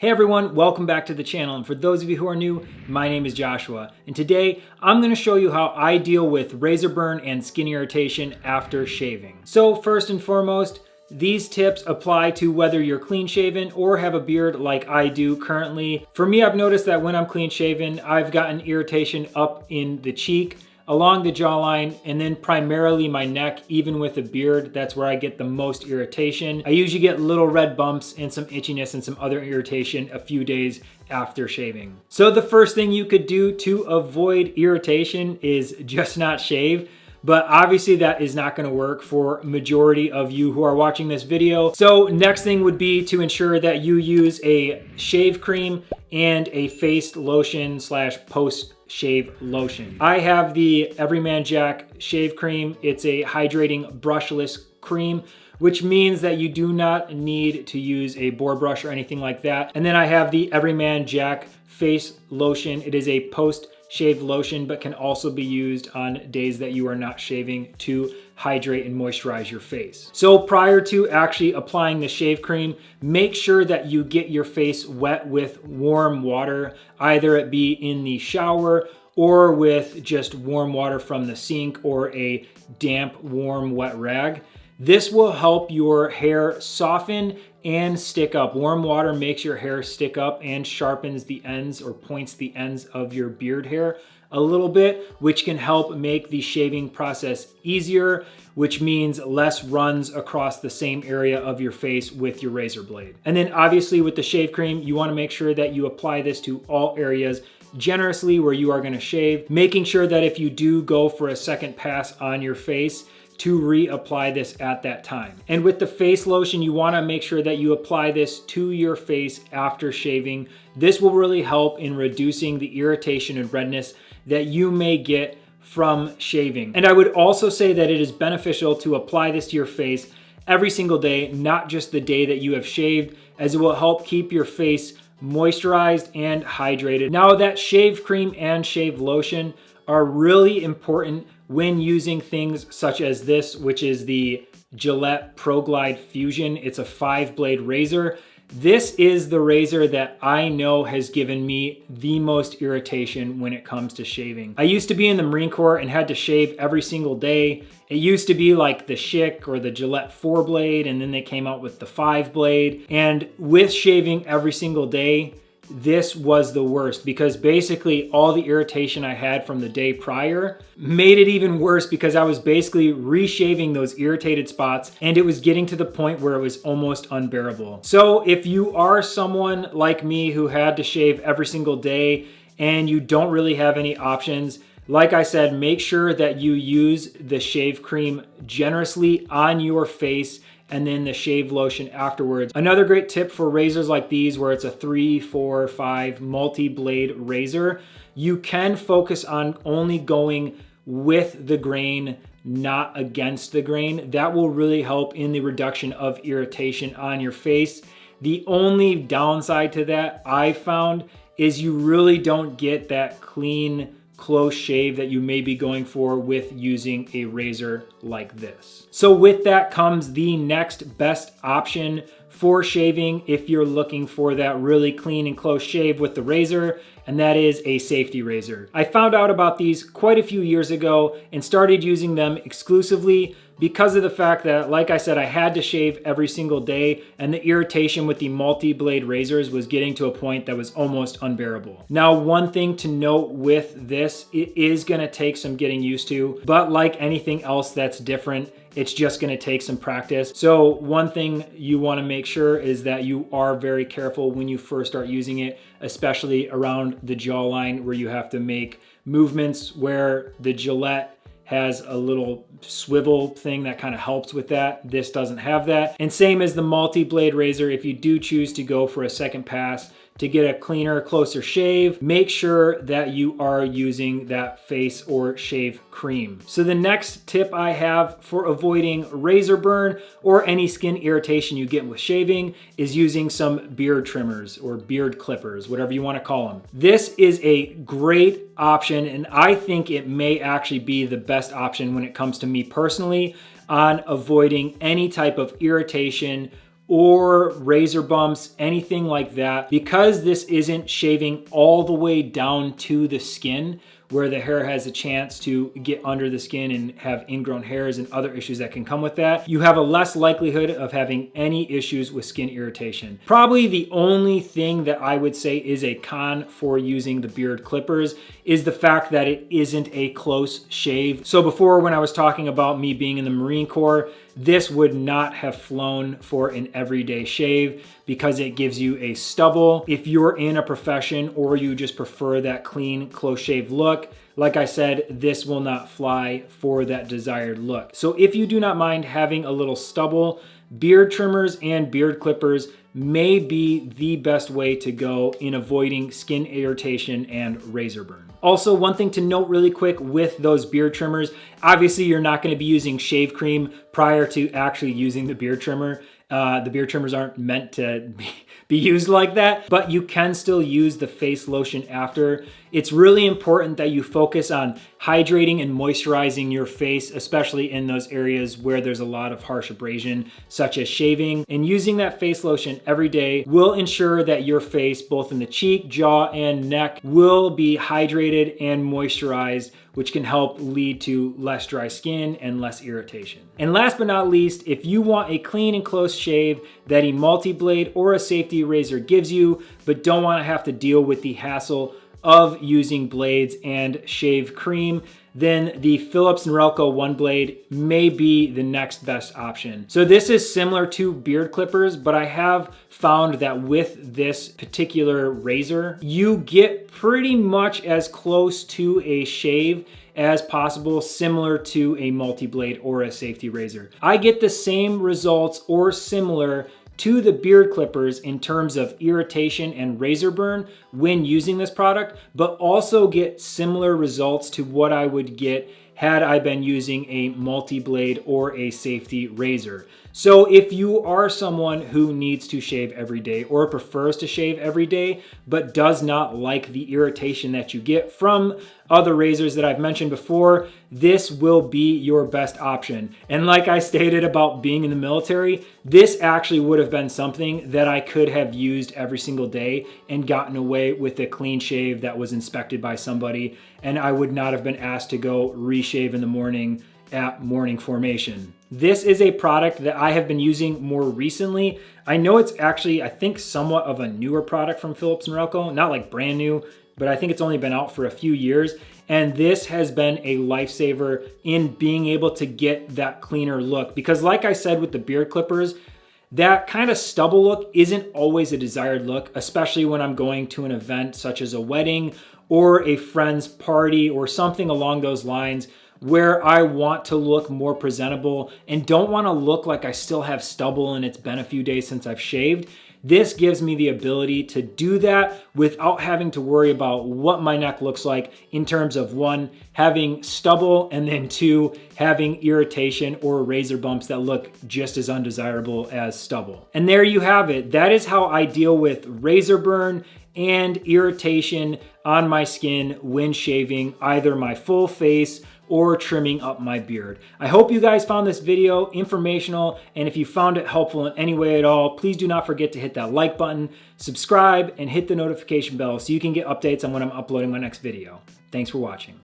Hey everyone, welcome back to the channel. And for those of you who are new, my name is Joshua. And today I'm going to show you how I deal with razor burn and skin irritation after shaving. So first and foremost, these tips apply to whether you're clean shaven or have a beard like I do currently. For me, I've noticed that when I'm clean shaven, I've gotten irritation up in the cheek, along the jawline, and then primarily my neck. Even with a beard, that's where I get the most irritation. I usually get little red bumps and some itchiness and some other irritation a few days after shaving. So the first thing you could do to avoid irritation is just not shave. But obviously that is not gonna work for majority of you who are watching this video. So next thing would be to ensure that you use a shave cream and a face lotion / post shave lotion. I have the Everyman Jack shave cream. It's a hydrating brushless cream, which means that you do not need to use a boar brush or anything like that. And then I have the Everyman Jack face lotion. It is a post shave lotion, but can also be used on days that you are not shaving to hydrate and moisturize your face. So prior to actually applying the shave cream, make sure that you get your face wet with warm water, either it be in the shower or with just warm water from the sink or a damp, warm, wet rag. This will help your hair soften and stick up. Warm water makes your hair stick up and sharpens the ends or points the ends of your beard hair a little bit, which can help make the shaving process easier, which means less runs across the same area of your face with your razor blade. And then obviously with the shave cream, you wanna make sure that you apply this to all areas generously where you are gonna shave, making sure that if you do go for a second pass on your face, to reapply this at that time. And with the face lotion, you wanna make sure that you apply this to your face after shaving. This will really help in reducing the irritation and redness that you may get from shaving. And I would also say that it is beneficial to apply this to your face every single day, not just the day that you have shaved, as it will help keep your face moisturized and hydrated. Now that shave cream and shave lotion are really important when using things such as this, which is the Gillette Proglide Fusion. It's a 5-blade razor. This is the razor that I know has given me the most irritation when it comes to shaving. I used to be in the Marine Corps and had to shave every single day. It used to be like the Schick or the Gillette 4-blade, and then they came out with the 5-blade. And with shaving every single day, this was the worst, because basically all the irritation I had from the day prior made it even worse, because I was basically reshaving those irritated spots, and it was getting to the point where it was almost unbearable. So if you are someone like me who had to shave every single day and you don't really have any options, like I said, make sure that you use the shave cream generously on your face and then the shave lotion afterwards. Another great tip for razors like these, where it's a 3, 4, 5 multi-blade razor, you can focus on only going with the grain, not against the grain. That will really help in the reduction of irritation on your face. The only downside to that I found is you really don't get that clean, close shave that you may be going for with using a razor like this. So with that comes the next best option for shaving if you're looking for that really clean and close shave with the razor, and that is a safety razor. I found out about these quite a few years ago and started using them exclusively because of the fact that, like I said, I had to shave every single day, and the irritation with the multi-blade razors was getting to a point that was almost unbearable. Now, one thing to note with this, it is gonna take some getting used to, but like anything else that's different, it's just gonna take some practice. So one thing you wanna make sure is that you are very careful when you first start using it, especially around the jawline, where you have to make movements where the Gillette has a little swivel thing that kind of helps with that. This doesn't have that. And same as the multi-blade razor, if you do choose to go for a second pass to get a cleaner, closer shave, make sure that you are using that face or shave cream. So the next tip I have for avoiding razor burn or any skin irritation you get with shaving is using some beard trimmers or beard clippers, whatever you want to call them. This is a great option, and I think it may actually be the best option when it comes to me personally on avoiding any type of irritation or razor bumps, anything like that. Because this isn't shaving all the way down to the skin, where the hair has a chance to get under the skin and have ingrown hairs and other issues that can come with that, you have a less likelihood of having any issues with skin irritation. Probably the only thing that I would say is a con for using the beard clippers is the fact that it isn't a close shave. So before, when I was talking about me being in the Marine Corps, this would not have flown for an everyday shave because it gives you a stubble. If you're in a profession or you just prefer that clean, close shave look, like I said, this will not fly for that desired look. So if you do not mind having a little stubble, beard trimmers and beard clippers may be the best way to go in avoiding skin irritation and razor burn. Also, one thing to note really quick with those beard trimmers, obviously you're not going to be using shave cream prior to actually using the beard trimmer. The beard trimmers aren't meant to be used like that, but you can still use the face lotion after. It's really important that you focus on hydrating and moisturizing your face, especially in those areas where there's a lot of harsh abrasion, such as shaving. And using that face lotion every day will ensure that your face, both in the cheek, jaw, and neck, will be hydrated and moisturized, which can help lead to less dry skin and less irritation. And last but not least, if you want a clean and close shave that a multi-blade or a safety razor gives you, but don't want to have to deal with the hassle of using blades and shave cream, then the Philips Norelco One Blade may be the next best option. So this is similar to beard clippers, but I have found that with this particular razor, you get pretty much as close to a shave as possible, similar to a multi-blade or a safety razor. I get the same results or similar to the beard clippers in terms of irritation and razor burn when using this product, but also get similar results to what I would get had I been using a multi-blade or a safety razor. So if you are someone who needs to shave every day or prefers to shave every day, but does not like the irritation that you get from other razors that I've mentioned before, this will be your best option. And like I stated about being in the military, this actually would have been something that I could have used every single day and gotten away with a clean shave that was inspected by somebody, and I would not have been asked to go reshave in the morning at morning formation. This is a product that I have been using more recently. I know it's actually, I think, somewhat of a newer product from Philips Norelco, not like brand new, but I think it's only been out for a few years. And this has been a lifesaver in being able to get that cleaner look. Because like I said with the beard clippers, that kind of stubble look isn't always a desired look, especially when I'm going to an event such as a wedding or a friend's party or something along those lines, where I want to look more presentable and don't want to look like I still have stubble and it's been a few days since I've shaved. This gives me the ability to do that without having to worry about what my neck looks like in terms of, one, having stubble, and then two, having irritation or razor bumps that look just as undesirable as stubble. And there you have it. That is how I deal with razor burn and irritation on my skin when shaving either my full face or trimming up my beard. I hope you guys found this video informational, and if you found it helpful in any way at all, please do not forget to hit that like button, subscribe, and hit the notification bell so you can get updates on when I'm uploading my next video. Thanks for watching.